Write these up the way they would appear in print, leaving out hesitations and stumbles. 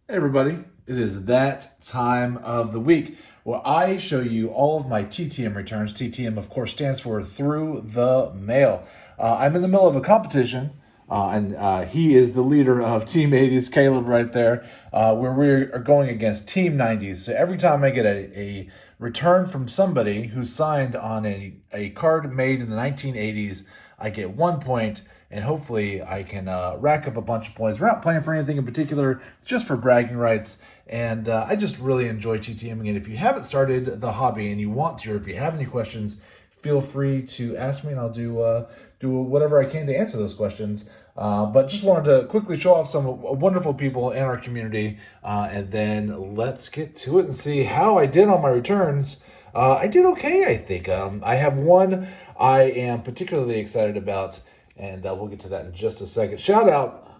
Hey everybody, it is that time of the week where I show you all of my TTM returns. TTM, of course, stands for through the mail. I'm in the middle of a competition, and he is the leader of Team 80's, Caleb right there, where we are going against Team 90's. So every time I get a return from somebody who signed on a card made in the 1980s, I get 1 point, and hopefully I can rack up a bunch of points. We're not playing for anything in particular, it's just for bragging rights, and I just really enjoy TTMing it. If you haven't started the hobby and you want to, or if you have any questions, feel free to ask me, and I'll do whatever I can to answer those questions. But just wanted to quickly show off some wonderful people in our community, and then let's get to it and see how I did on my returns. I did okay, I think. I have one I am particularly excited about, and we'll get to that in just a second. Shout out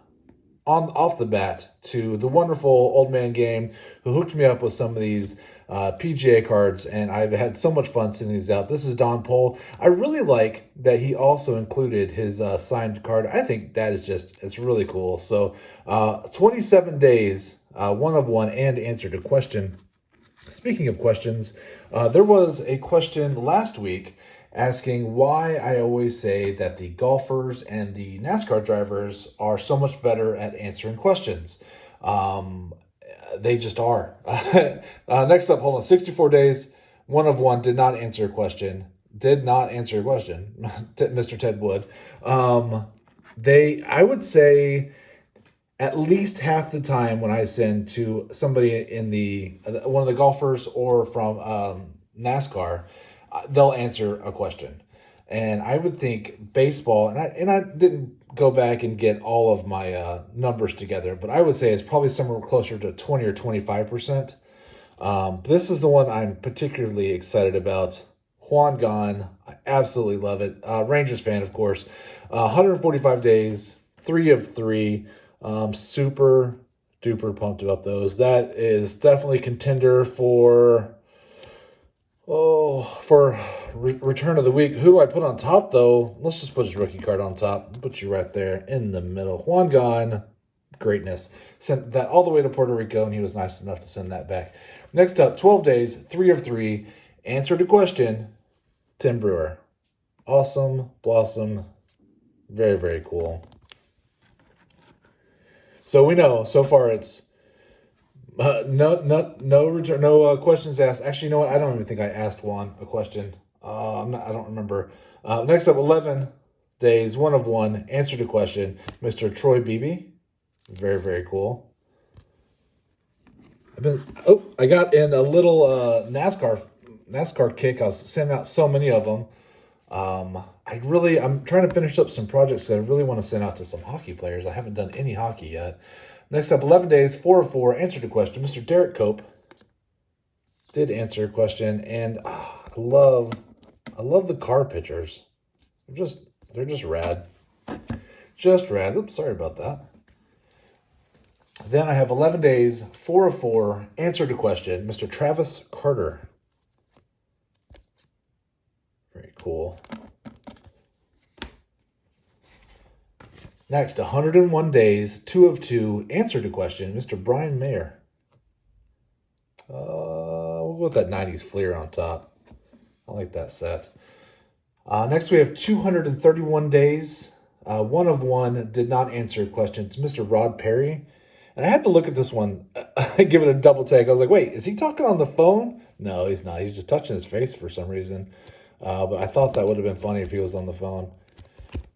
off the bat to the wonderful Old Man Game who hooked me up with some of these PGA cards, and I've had so much fun sending these out. This is Don Pohl. I really like that he also included his signed card. I think that is it's really cool. So 27 days, 1 of 1, and answered a question. Speaking of questions, there was a question last week asking why I always say that the golfers and the NASCAR drivers are so much better at answering questions. They just are. Next up, hold on, 64 days, 1 of 1, did not answer a question. Did not answer a question, Mr. Ted Wood. I would say at least half the time when I send to somebody in one of the golfers or from NASCAR, they'll answer a question. And I would think baseball, and I didn't go back and get all of my numbers together, but I would say it's probably somewhere closer to 20 or 25%. This is the one I'm particularly excited about. Juan Gone, I absolutely love it. Rangers fan, of course. 145 days, 3 of 3. Super duper pumped about those. That is definitely contender for return of the week. Who do I put on top, though? Let's just put his rookie card on top. Put you right there in the middle. Juan Gone, greatness. Sent that all the way to Puerto Rico, and he was nice enough to send that back. Next up, 12 days, 3 of 3. Answered a question, Tim Brewer. Awesome, blossom, very, very cool. So we know so far it's no return, no questions asked. Actually, you know what? I don't even think I asked Juan a question. I don't remember. Next up, 11 days, 1 of 1, answered a question, Mr. Troy Beebe. Very, very cool. I got in a little NASCAR kick. I was sending out so many of them. I'm trying to finish up some projects that I really want to send out to some hockey players. I haven't done any hockey yet. Next up, 11 days, 4 of 4, answered a question. Mr. Derek Cope did answer a question, and I love the car pictures. They're just rad. Just rad. Oops, sorry about that. Then I have 11 days, 4 of 4, answered a question. Mr. Travis Carter. Very cool. Next, 101 days, 2 of 2, answered a question, Mr. Brian Mayer. We'll go with that 90s Fleer on top. I like that set. Next, we have 231 days, 1 of 1, did not answer a question. It's Mr. Rod Perry. And I had to look at this one, give it a double take. I was like, wait, is he talking on the phone? No, he's not. He's just touching his face for some reason. But I thought that would have been funny if he was on the phone.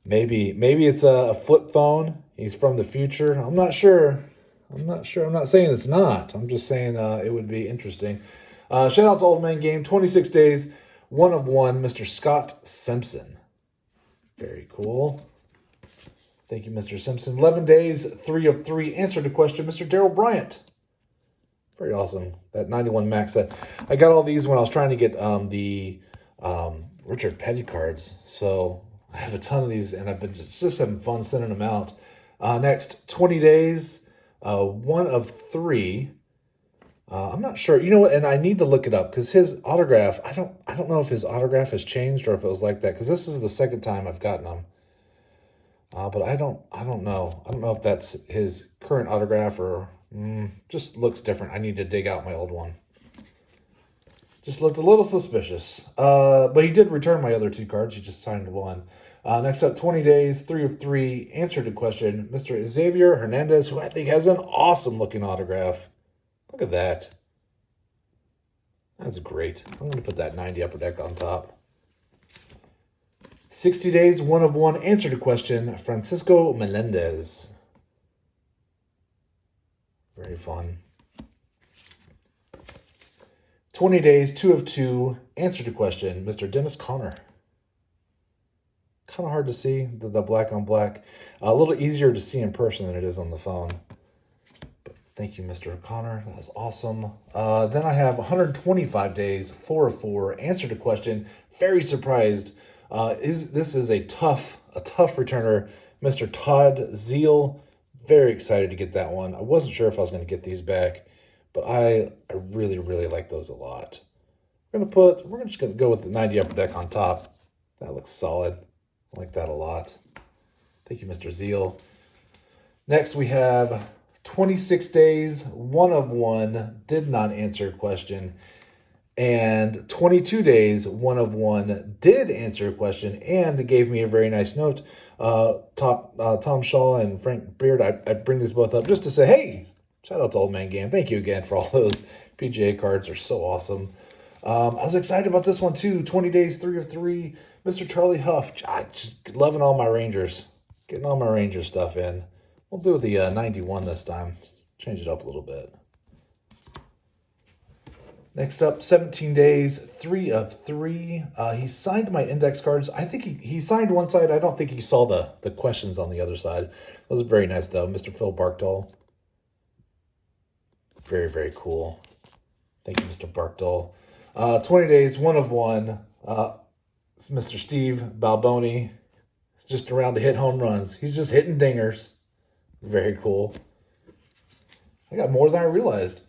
Maybe it's a flip phone. He's from the future. I'm not sure. I'm not saying it's not. I'm just saying it would be interesting. Shout out to Old Man Game. 26 days, 1 of 1. Mr. Scott Simpson. Very cool. Thank you, Mr. Simpson. 11 days, 3 of 3. Answered a question, Mr. Daryl Bryant. Very awesome. That 91 max set. I got all these when I was trying to get the Richard Petty cards. So I have a ton of these, and I've been just having fun sending them out. Next, 20 days, 1 of 3. I'm not sure. You know what? And I need to look it up because his autograph. I don't know if his autograph has changed or if it was like that because this is the second time I've gotten them. But I don't know. I don't know if that's his current autograph or Just looks different. I need to dig out my old one. Just looked a little suspicious. But he did return my other 2 cards. He just signed 1. Next up, 20 days, 3 of 3. Answer to question, Mr. Xavier Hernandez, who I think has an awesome-looking autograph. Look at that. That's great. I'm going to put that 90 upper deck on top. 60 days, 1 of 1. Answer to question, Francisco Melendez. Very fun. 20 days, 2 of 2. Answer to question, Mr. Dennis Conner. Kind of hard to see, the black on black. A little easier to see in person than it is on the phone. But thank you, Mr. Conner. That was awesome. Then I have 125 days, 4 of 4. Answer to question. Very surprised. This is a tough returner, Mr. Todd Zeal. Very excited to get that one. I wasn't sure if I was going to get these back, but I really, really like those a lot. We're just going to go with the 90 upper deck on top. That looks solid. I like that a lot. Thank you, Mr. Zeal. Next, we have 26 days, 1 of 1, did not answer a question. And 22 days, 1 of 1, did answer a question and gave me a very nice note. Tom Shaw and Frank Beard, I bring these both up just to say, hey, shout out to Old Man Game. Thank you again for all those PGA cards. Are so awesome. I was excited about this one too. 20 days, 3 of 3. Mr. Charlie Huff. Just loving all my Rangers. Getting all my Rangers stuff in. We'll do the 91 this time. Change it up a little bit. Next up, 17 days, 3 of 3. He signed my index cards. I think he signed one side. I don't think he saw the questions on the other side. That was very nice, though. Mr. Phil Barkdahl. Very, very cool. Thank you, Mr. Barkdahl. 20 days, 1 of 1. Mr. Steve Balboni. He's just around to hit home runs. He's just hitting dingers. Very cool. I got more than I realized.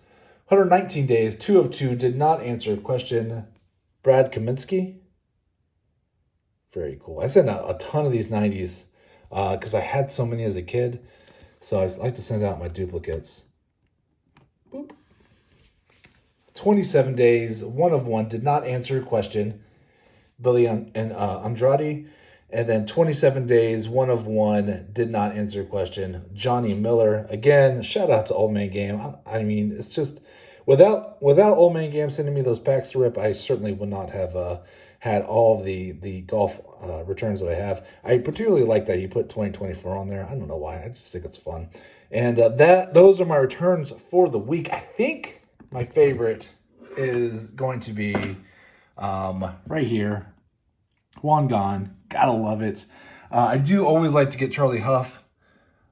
119 days, 2 of 2, did not answer a question. Brad Kaminsky. Very cool. I sent out a ton of these 90s because I had so many as a kid. So I like to send out my duplicates. Boop. 27 days, 1 of 1, did not answer a question. Billy and Andrade. And then 27 days, 1 of 1, did not answer a question. Johnny Miller. Again, shout out to Old Man Game. I mean, it's just, without Old Man Game sending me those packs to rip, I certainly would not have had all of the golf returns that I have. I particularly like that you put 2024 on there. I don't know why. I just think it's fun. And those are my returns for the week. I think my favorite is going to be right here. Juan Gone. Gotta love it. I do always like to get Charlie Huff,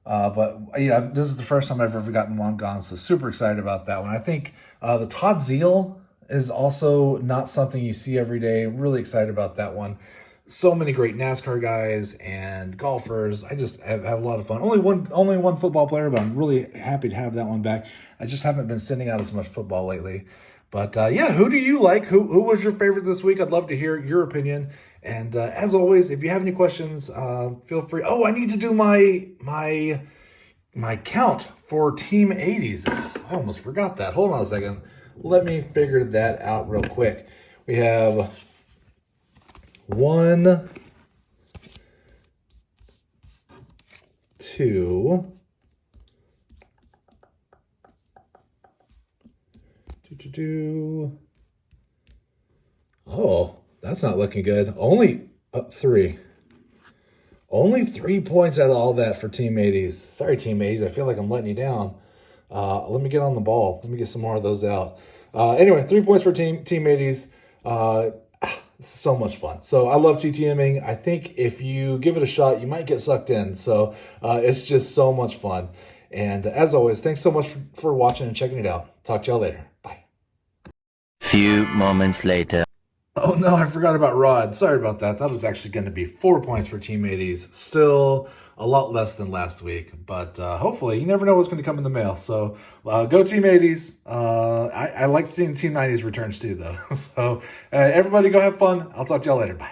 but this is the first time I've ever gotten Juan Gone, so super excited about that one. I think the Todd Zeal is also not something you see every day. Really excited about that one. So many great NASCAR guys and golfers. I just have a lot of fun. Only one football player, but I'm really happy to have that one back. I just haven't been sending out as much football lately. But yeah, who do you like? Who was your favorite this week? I'd love to hear your opinion. And as always, if you have any questions, feel free. Oh, I need to do my count for Team 80's. I almost forgot that. Hold on a second. Let me figure that out real quick. We have 1, 2, Oh, that's not looking good. Only 3. Only 3 points out of all that for Team 80's. Sorry, Team 80's. I feel like I'm letting you down. Let me get on the ball. Let me get some more of those out. Anyway, 3 points for Team 80's. So much fun. So I love TTMing. I think if you give it a shot, you might get sucked in. So it's just so much fun. And as always, thanks so much for watching and checking it out. Talk to y'all later. Bye. Few moments later. Oh no, I forgot about Rod. Sorry about that. That was actually going to be 4 points for Team 80's. Still a lot less than last week. But hopefully, you never know what's going to come in the mail. So go Team 80's. I like seeing Team 90's returns too, though. So everybody go have fun. I'll talk to y'all later. Bye.